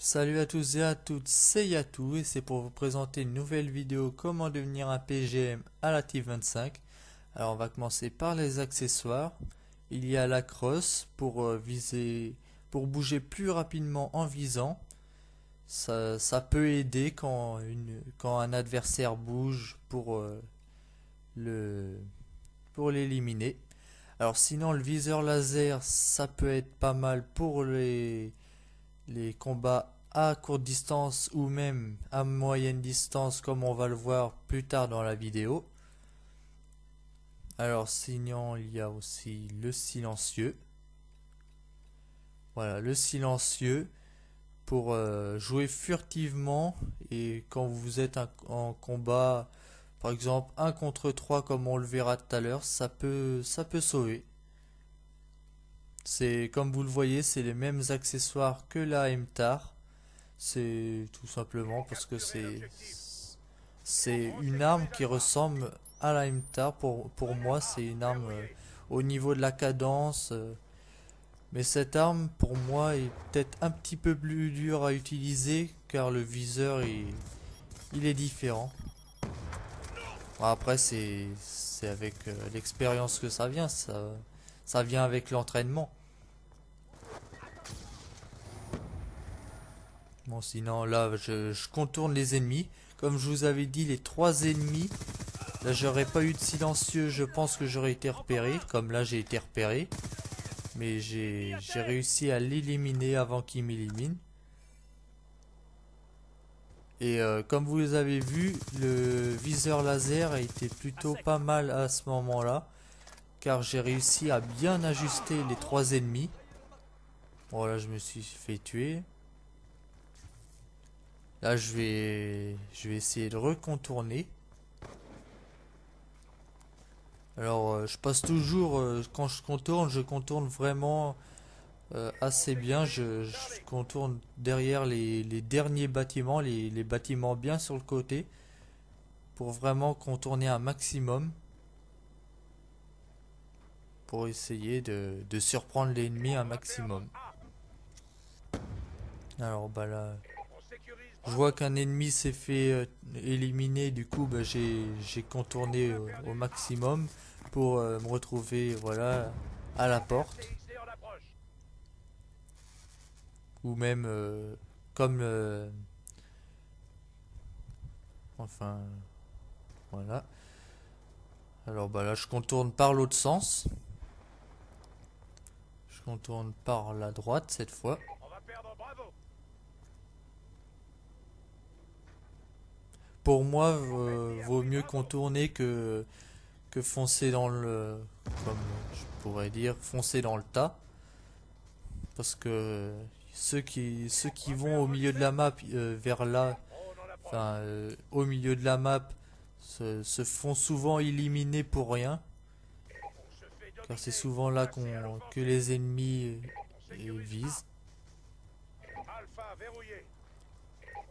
Salut à tous et à toutes, c'est Yatou et c'est pour vous présenter une nouvelle vidéo comment devenir un PGM à la TIF 25. Alors on va commencer par les accessoires. Il y a la crosse pour viser, pour bouger plus rapidement en visant. Ça peut aider quand un adversaire bouge le, pour l'éliminer. Alors sinon le viseur laser ça peut être pas mal pour les combats à courte distance ou même à moyenne distance comme on va le voir plus tard dans la vidéo. Alors sinon il y a aussi le silencieux. Voilà, le silencieux pour jouer furtivement et quand vous êtes en combat, par exemple 1 contre 3 comme on le verra tout à l'heure, ça peut sauver. C'est comme vous le voyez, c'est les mêmes accessoires que la MTAR. C'est tout simplement parce que c'est une arme qui ressemble à la MTAR. Pour moi, c'est une arme au niveau de la cadence. Mais cette arme, pour moi, est peut-être un petit peu plus dure à utiliser car le viseur il est différent. Bon, après, c'est avec l'expérience que ça vient. Ça vient avec l'entraînement. Bon, sinon là, je contourne les ennemis. Comme je vous avais dit, les 3 ennemis. Là, j'aurais pas eu de silencieux. Je pense que j'aurais été repéré. Comme là, j'ai été repéré. Mais j'ai réussi à l'éliminer avant qu'il m'élimine. Et comme vous avez vu, le viseur laser a été plutôt pas mal à ce moment-là. Car j'ai réussi à bien ajuster les 3 ennemis. Bon, là, je me suis fait tuer. Là, je vais essayer de recontourner. Alors, je passe toujours, quand je contourne vraiment assez bien. Je contourne derrière les derniers bâtiments, les bâtiments bien sur le côté, pour vraiment contourner un maximum, pour essayer de surprendre l'ennemi un maximum. Alors, bah là, je vois qu'un ennemi s'est fait éliminer, du coup, bah, j'ai contourné au maximum pour me retrouver, voilà, à la porte. Ou même comme enfin voilà. Alors bah là je contourne par l'autre sens. Je contourne par la droite cette fois. Pour moi vaut mieux contourner que foncer dans le, comme je pourrais dire, foncer dans le tas, parce que ceux qui vont au milieu de la map vers là, enfin au milieu de la map se font souvent éliminer pour rien, car c'est souvent là que les ennemis visent.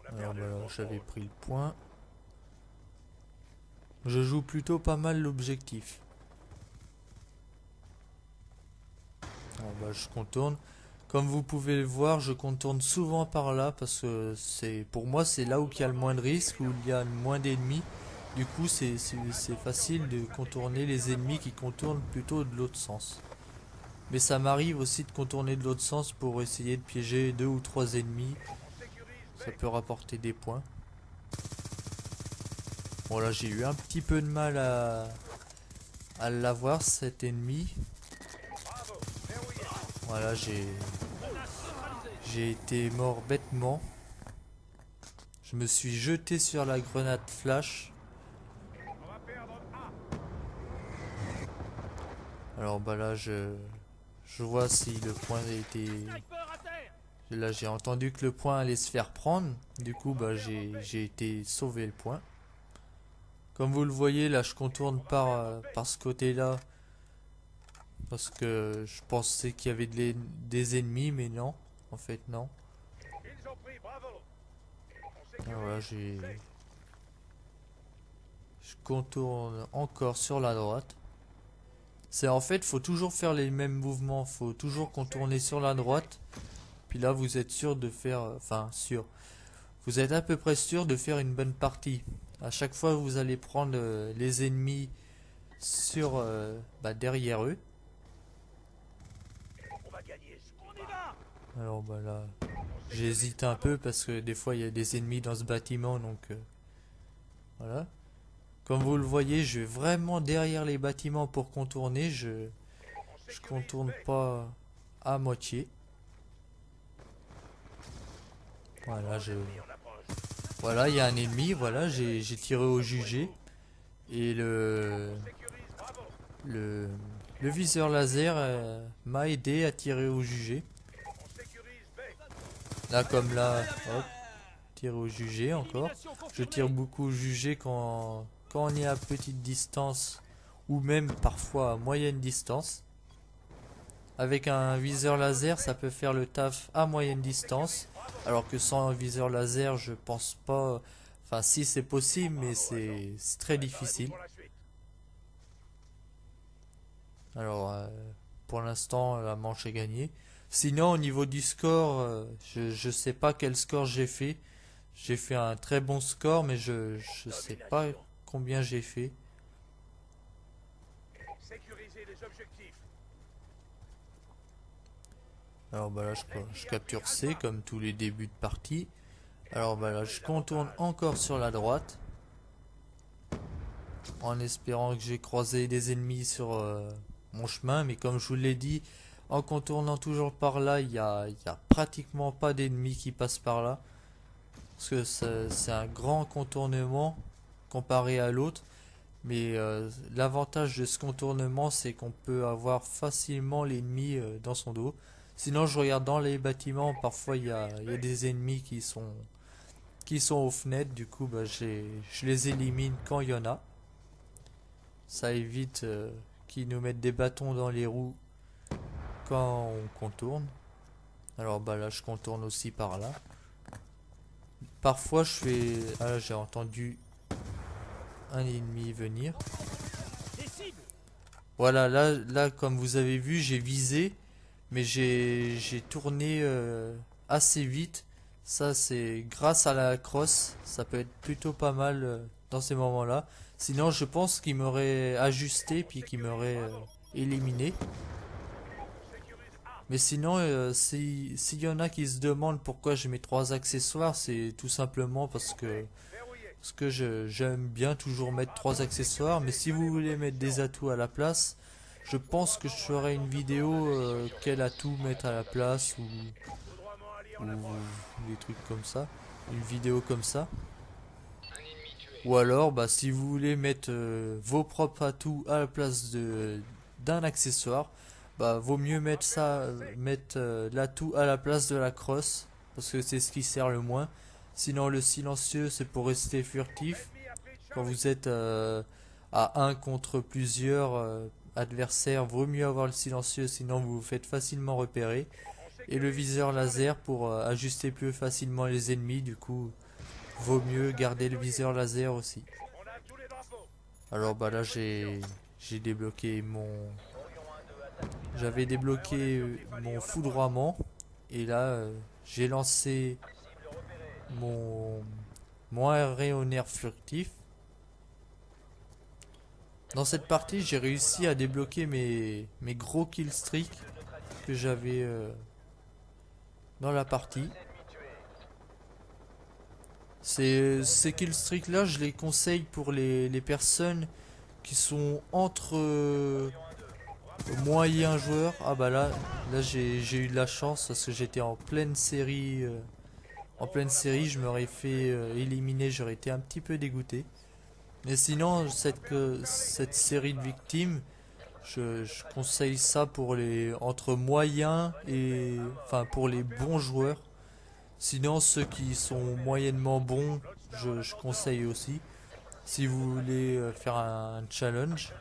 Alors voilà, j'avais pris le point. Je joue plutôt pas mal l'objectif. Alors bah, je contourne. Comme vous pouvez le voir, je contourne souvent par là parce que pour moi c'est là où il y a le moins de risques, où il y a le moins d'ennemis. Du coup c'est facile de contourner les ennemis qui contournent plutôt de l'autre sens. Mais ça m'arrive aussi de contourner de l'autre sens pour essayer de piéger 2 ou 3 ennemis. Ça peut rapporter des points. Bon là j'ai eu un petit peu de mal à l'avoir cet ennemi. Voilà, j'ai été mort bêtement. Je me suis jeté sur la grenade flash. Alors bah là je vois si le point a été... Là j'ai entendu que le point allait se faire prendre. Du coup bah j'ai été sauver le point. Comme vous le voyez là je contourne par ce côté là. Parce que je pensais qu'il y avait des ennemis mais non. En fait non. Alors là je contourne encore sur la droite. C'est en fait, faut toujours faire les mêmes mouvements, faut toujours contourner sur la droite Puis là, vous êtes sûr de faire, enfin sûr, vous êtes à peu près sûr de faire une bonne partie. À chaque fois, vous allez prendre les ennemis sur, derrière eux. Alors bah là, j'hésite un peu parce que des fois il y a des ennemis dans ce bâtiment, donc voilà. Comme vous le voyez, je vais vraiment derrière les bâtiments pour contourner. Je contourne pas à moitié. Voilà, voilà, il y a un ennemi. Voilà, j'ai tiré au jugé et le, le viseur laser m'a aidé à tirer au jugé. Là comme là, hop, tirer au jugé encore. Je tire beaucoup au jugé quand on est à petite distance ou même parfois à moyenne distance. Avec un viseur laser, ça peut faire le taf à moyenne distance. Alors que sans un viseur laser, je pense pas. Enfin, si c'est possible, mais c'est très difficile. Alors, pour l'instant, la manche est gagnée. Sinon, au niveau du score, je sais pas quel score j'ai fait. J'ai fait un très bon score, mais je sais pas combien j'ai fait. Alors bah là, je capture C comme tous les débuts de partie. Alors bah là, je contourne encore sur la droite. En espérant que j'ai croisé des ennemis sur mon chemin. Mais comme je vous l'ai dit, en contournant toujours par là, il y a pratiquement pas d'ennemis qui passent par là. Parce que c'est un grand contournement comparé à l'autre. Mais l'avantage de ce contournement, c'est qu'on peut avoir facilement l'ennemi dans son dos. Sinon, je regarde dans les bâtiments, parfois il y a des ennemis qui sont aux fenêtres. Du coup, bah, je les élimine quand il y en a. Ça évite qu'ils nous mettent des bâtons dans les roues quand on contourne. Alors bah là, je contourne aussi par là. Parfois, je fais... Ah là, j'ai entendu un ennemi venir. Voilà, là, comme vous avez vu, j'ai visé, mais j'ai tourné assez vite. Ça, c'est grâce à la crosse. Ça peut être plutôt pas mal dans ces moments-là. Sinon, je pense qu'il m'aurait ajusté puis qu'il m'aurait éliminé. Mais sinon, s'il y en a qui se demandent pourquoi je mets 3 accessoires, c'est tout simplement parce que j'aime bien toujours mettre 3 accessoires. Mais si vous voulez mettre des atouts à la place, je pense que je ferai une vidéo quel atout mettre à la place ou des trucs comme ça. Une vidéo comme ça. Ou alors, bah, si vous voulez mettre vos propres atouts à la place d'un accessoire, bah, vaut mieux mettre mettre l'atout à la place de la crosse, parce que c'est ce qui sert le moins. Sinon, le silencieux, c'est pour rester furtif. Quand vous êtes à un contre plusieurs adversaires, vaut mieux avoir le silencieux, sinon vous vous faites facilement repérer. Et le viseur laser pour ajuster plus facilement les ennemis, du coup, vaut mieux garder le viseur laser aussi. Alors bah là j'ai débloqué j'avais débloqué mon foudroiement et là j'ai lancé mon mon aéronnaire furtif. Dans cette partie, j'ai réussi à débloquer mes gros killstreaks que j'avais dans la partie. Ces killstreaks là, je les conseille pour les personnes qui sont entre moyens joueurs. Ah bah là j'ai eu de la chance parce que j'étais en pleine série. En pleine série, je m'aurais fait éliminer, j'aurais été un petit peu dégoûté. Mais sinon, cette série de victimes, je conseille ça pour les entre moyens et enfin pour les bons joueurs. Sinon, ceux qui sont moyennement bons, je conseille aussi. Si vous voulez faire un challenge,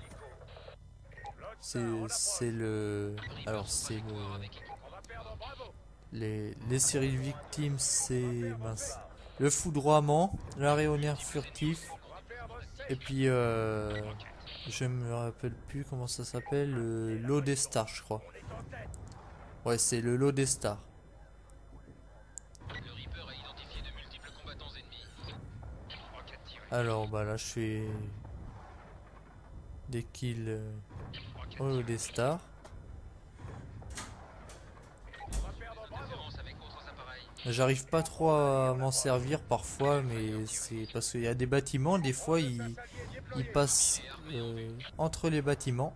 c'est le alors c'est les séries de victimes, c'est mince. Le foudroiement, l'aéronnaire furtif, et puis je me rappelle plus comment ça s'appelle, le lot des stars, je crois. Ouais, c'est le lot des stars. Alors bah là je fais des kills au des stars. J'arrive pas trop à m'en servir parfois, mais c'est parce qu'il y a des bâtiments, des fois ils passent entre les bâtiments.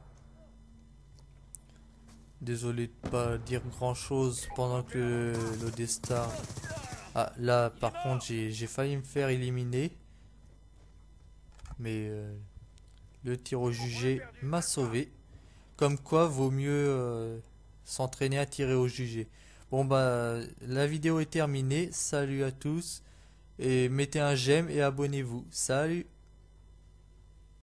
Désolé de pas dire grand chose pendant que le D-Star. Ah là par contre j'ai failli me faire éliminer, mais le tir au jugé m'a sauvé. Comme quoi vaut mieux s'entraîner à tirer au jugé. Bon bah la vidéo est terminée, salut à tous et mettez un j'aime et abonnez-vous. Salut!